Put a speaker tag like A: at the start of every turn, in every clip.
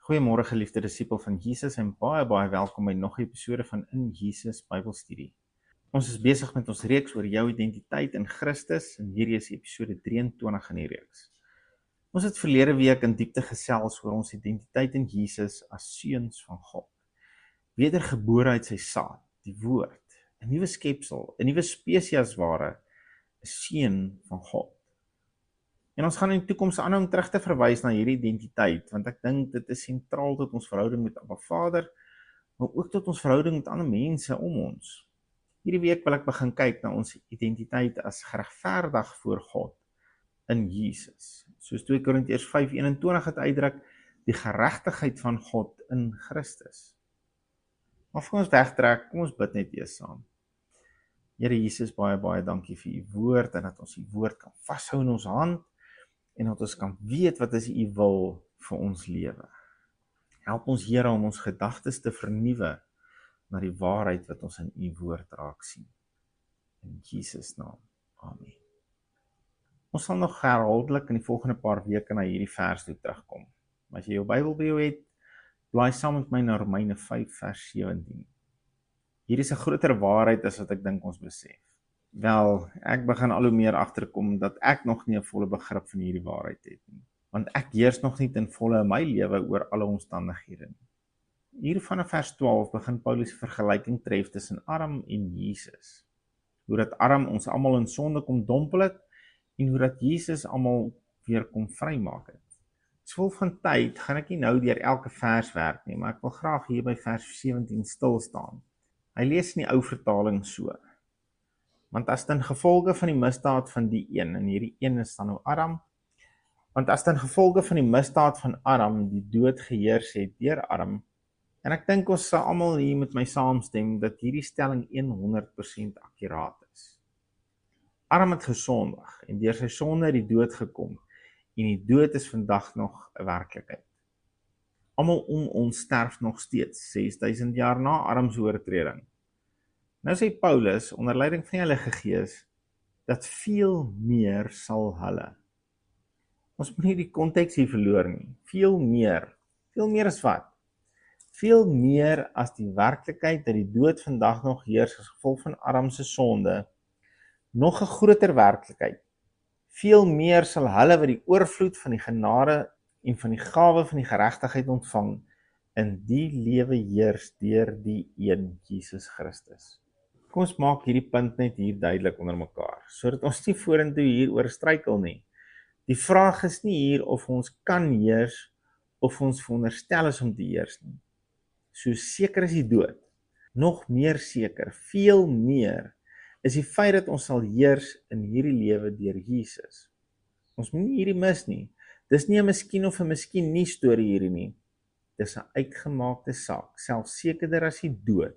A: Goeiemôre geliefde disipel van Jesus en baie welkom by nog 'n episode van In Jesus Bybelstudie. Ons is besig met ons reeks oor jou identiteit in Christus en hierdie is episode 23 in die reeks. Ons het verlede week in diepte gesels oor ons identiteit in Jesus as seuns van God. Wedergebore uit sy saad, die woord, 'n nuwe skepsel, 'n nuwe spesies as ware, 'n seun van God. En ons gaan in die toekoms aanhou om terug te verwys na hierdie identiteit, want ek dink dit is sentraal tot ons verhouding met Abba Vader, maar ook tot ons verhouding met ander mense om ons. Hierdie week wil ek begin kyk na ons identiteit as geregverdig voor God in Jesus. Soos 2 Korintiërs 5:21 het uitdruk, die geregtigheid van God in Christus. Maar voor ons wegtrek, kom ons bid net eers saam. Here Jesus, baie dankie vir u woord en dat ons u woord kan vashou in ons hand en dat ons kan weet wat is u wil vir ons lewe. Help ons Here om ons gedagtes te vernuwe na die waarheid wat ons in u woord raak sien. In Jesus naam, amen. Ons sal nog herhaaldelik in die volgende paar weke na hierdie vers toe terugkom. Maar as jy jou Bybel by jou het, blaai saam met my na Romeine 5 vers 17. Hier is 'n groter waarheid as wat ek dink ons besef. Wel, ek begin al hoe meer agterkom dat ek nog nie 'n volle begrip van hierdie waarheid het nie. Want ek heers nog nie ten volle in my lewe oor alle omstandighede nie. Hier vanaf vers 12 begin Paulus 'n vergelyking tref tussen Adam en Jesus. Hoe dat Adam ons almal in sonde kom dompel het en hoe dat Jesus almal weer kom vrymaak het. Swil van tyd gaan ek nie nou deur elke vers werk nie, maar ek wil graag hier by vers 17 stil staan. Hy lees in die ou vertaling so. Want as ten gevolge van die misdaad van die een, en hierdie een is dan nou Adam, want as ten gevolge van die misdaad van Adam die dood geheers het deur Adam, en ek dink ons sal almal hier met my saamstem dat hierdie stelling 100% akkuraat is. Adam het gesondig en deur sy sonde het die dood gekom en die dood is vandag nog 'n werklikheid. Almal om ons sterf nog steeds 6000 jaar na Adam se oortreding. Nou sê Paulus onder leiding van die Heilige Gees dat veel meer sal hulle. Ons moet nie die konteks hier verloor nie. Veel meer is wat? Veel meer as die werklikheid dat die dood vandag nog heers as gevolg van Adam se sonde, nog 'n groter werklikheid. Veel meer sal hulle wat die oorvloed van die genade en van die gawe van die geregtigheid ontvang, in die lewe heers deur die een Jesus Christus. Kom ons maak hierdie punt net hier duidelik onder mekaar, sodat ons nie vorentoe hier oor struikel nie. Die vraag is nie hier of ons kan heers, of ons veronderstel is om te heers nie. So seker is die dood, nog meer seker, veel meer, is die feit dat ons sal heers in hierdie lewe deur Jesus. Ons moet nie hierdie mis nie. Dis nie 'n miskien of 'n miskien nie storie hierdie nie. Dis 'n uitgemaakte saak, selfs sekerder as die dood.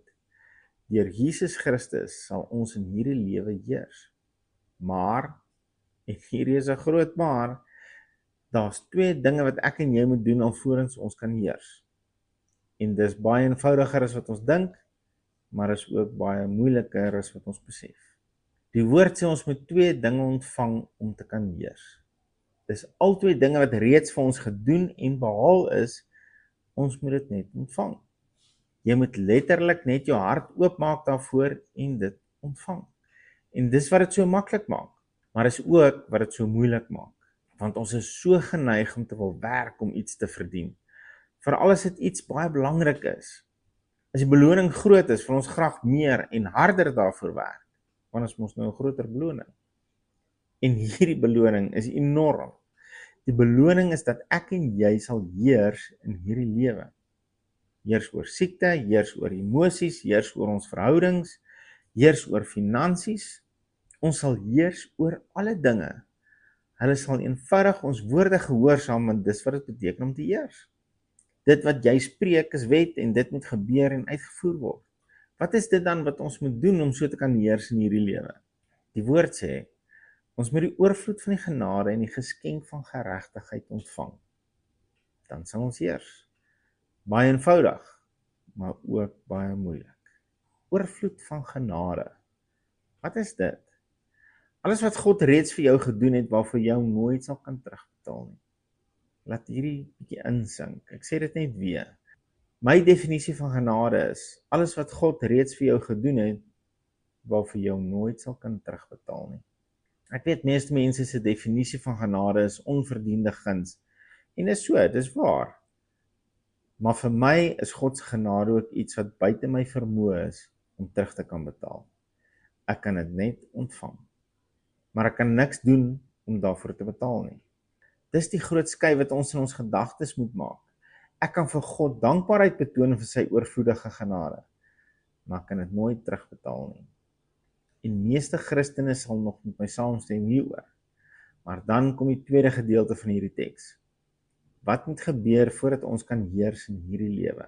A: Deur Jesus Christus sal ons in hierdie lewe heers. Maar, en hierdie is 'n groot maar, daar's 2 dinge wat ek en jy moet doen alvorens ons kan heers. En dis baie eenvoudiger as wat ons dink, maar is ook baie moeiliker as wat ons besef. Die woord sê ons moet 2 dinge ontvang om te kan heers. Dis al 2 dinge wat reeds vir ons gedoen en behaal is, ons moet dit net ontvang. Jy moet letterlik net jou hart oopmaak daarvoor en dit ontvang. En dis wat dit so maklik maak, maar is ook wat dit so moeilik maak. Want ons is so geneig om te wil werk om iets te verdien. Veral as dit iets baie belangrik is. As die beloning groot is, wil ons graag meer en harder daarvoor werk, want ons mos nou 'n groter beloning. En hierdie beloning is enorm. Die beloning is dat ek en jy sal heers in hierdie lewe. Heers oor siekte, heers oor emosies, heers oor ons verhoudings, heers oor finansies. Ons sal heers oor alle dinge. Hulle sal eenvoudig ons woorde gehoorsaam, want dis wat dit beteken om te heers. Dit wat jy spreek is wet en dit moet gebeur en uitgevoer word. Wat is dit dan wat ons moet doen om so te kan heers in hierdie lewe? Die woord sê, ons moet die oorvloed van die genade en die geskenk van geregtigheid ontvang. Dan sal ons heers. Baie eenvoudig, maar ook baie moeilik. Oorvloed van genade. Wat is dit? Alles wat God reeds vir jou gedoen het, waarvoor jou nooit sal kan terugbetaal nie. Laat hierdie bietjie insink. Ek sê dit net weer. My definisie van genade is, alles wat God reeds vir jou gedoen het, waarvoor jou nooit sal kan terugbetaal nie. Ek weet meeste mense se definisie van genade is onverdiende guns. En dis so, dis waar. Maar vir my is God se genade ook iets wat buite my vermoë is om terug te kan betaal. Ek kan dit net ontvang. Maar ek kan niks doen om daarvoor te betaal nie. Dis die groot skei wat ons in ons gedagtes moet maak. Ek kan vir God dankbaarheid betoon vir sy oorvloedige genade, maar ek kan dit nooit terugbetaal nie. En meeste Christene sal nog met my saamstem hieroor. Maar dan kom die tweede gedeelte van hierdie teks. Wat moet gebeur voordat ons kan heers in hierdie lewe?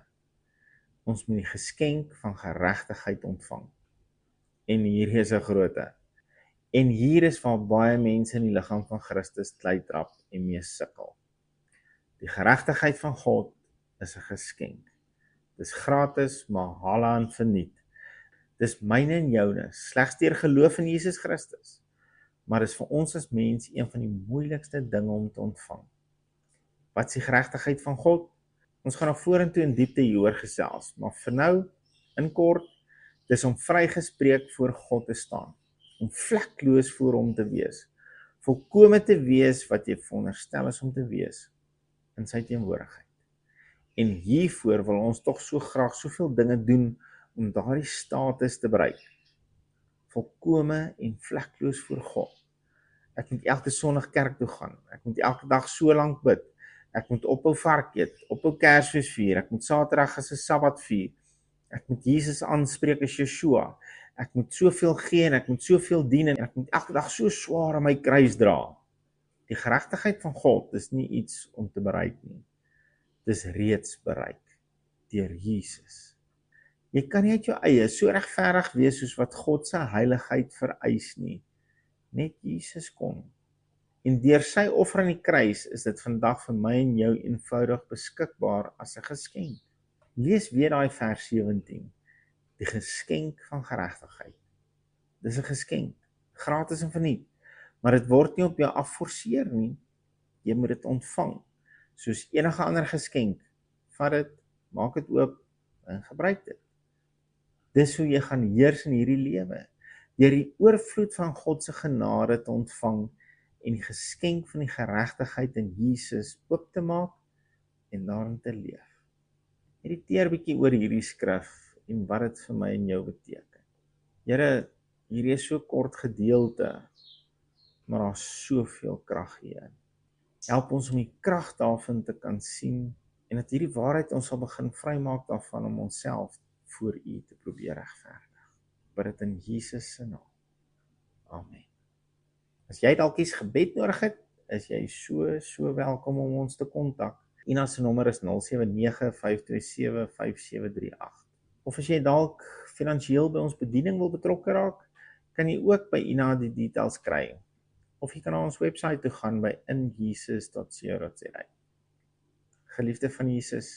A: Ons moet die geskenk van geregtigheid ontvang. En hier is 'n groote. En hier is waar baie mense in die liggaam van Christus kleitrap en mee sukkel. Die geregtigheid van God is 'n geskenk. Dis gratis, maar hala en verniet. Dis myne en joune, slegs deur geloof in Jesus Christus. Maar dis vir ons as mens een van die moeilikste dinge om te ontvang. Wat is die geregtigheid van God? Ons gaan nog vorentoe in diepte hieroor gesels, maar vir nou, in kort, dis om vrygespreek voor God te staan, om vlekloos voor hom te wees, volkome te wees wat jy veronderstel is om te wees, in sy teenwoordigheid. En hiervoor wil ons tog so graag soveel dinge doen, om daardie status te bereik. Volkome en vlekloos voor God. Ek moet elke Sondag kerk toe gaan, ek moet elke dag so lank bid, ek moet ophou vark eet, ophou Kersfees vier, ek moet Saterdag as 'n Sabbat vier, ek moet Jesus aanspreek as Yeshua, ek moet soveel gee en ek moet soveel dien en ek moet elke dag so swaar aan my kruis dra. Die geregtigheid van God is nie iets om te bereik nie. Dis reeds bereik deur Jesus. Jy kan nie uit jou eie so regverdig wees soos wat God se heiligheid vereis nie. Net Jesus kon. En deur sy offer aan die kruis is dit vandag vir my en jou eenvoudig beskikbaar as 'n geskenk. Lees weer daai vers 17. Die geskenk van geregtigheid. Dis 'n geskenk, gratis en verniet. Maar dit word nie op jou afforceer nie. Jy moet dit ontvang. Soos enige ander geskenk. Vat dit, maak dit oop en gebruik dit. Dis hoe jy gaan heers in hierdie lewe. Deur die oorvloed van God se genade te ontvang en die geskenk van die geregtigheid in Jesus oop te maak en daarin te leef. Mediteer bietjie oor hierdie skrif en wat dit vir my en jou beteken. Here, hierdie is so kort gedeelte, maar daar's soveel krag hierin. Help ons om die krag daarvan te kan sien en dat hierdie waarheid ons sal begin vrymaak daarvan om onsself voor U te probeer regverdig. Bid dit in Jesus se naam. Amen. As jy dalk iets gebed nodig het, is jy so welkom om ons te kontak. Ina se nommer is 079 527 5738. Of as jy dalk finansiëel by ons bediening wil betrokke raak, kan jy ook by Ina die details kry. Of jy kan na ons webwerf toe gaan by injesus.co.za. Geliefde van Jesus,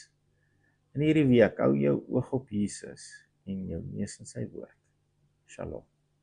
A: in hierdie week hou jou oog op Jesus en jou neus in sy woord. Shalom.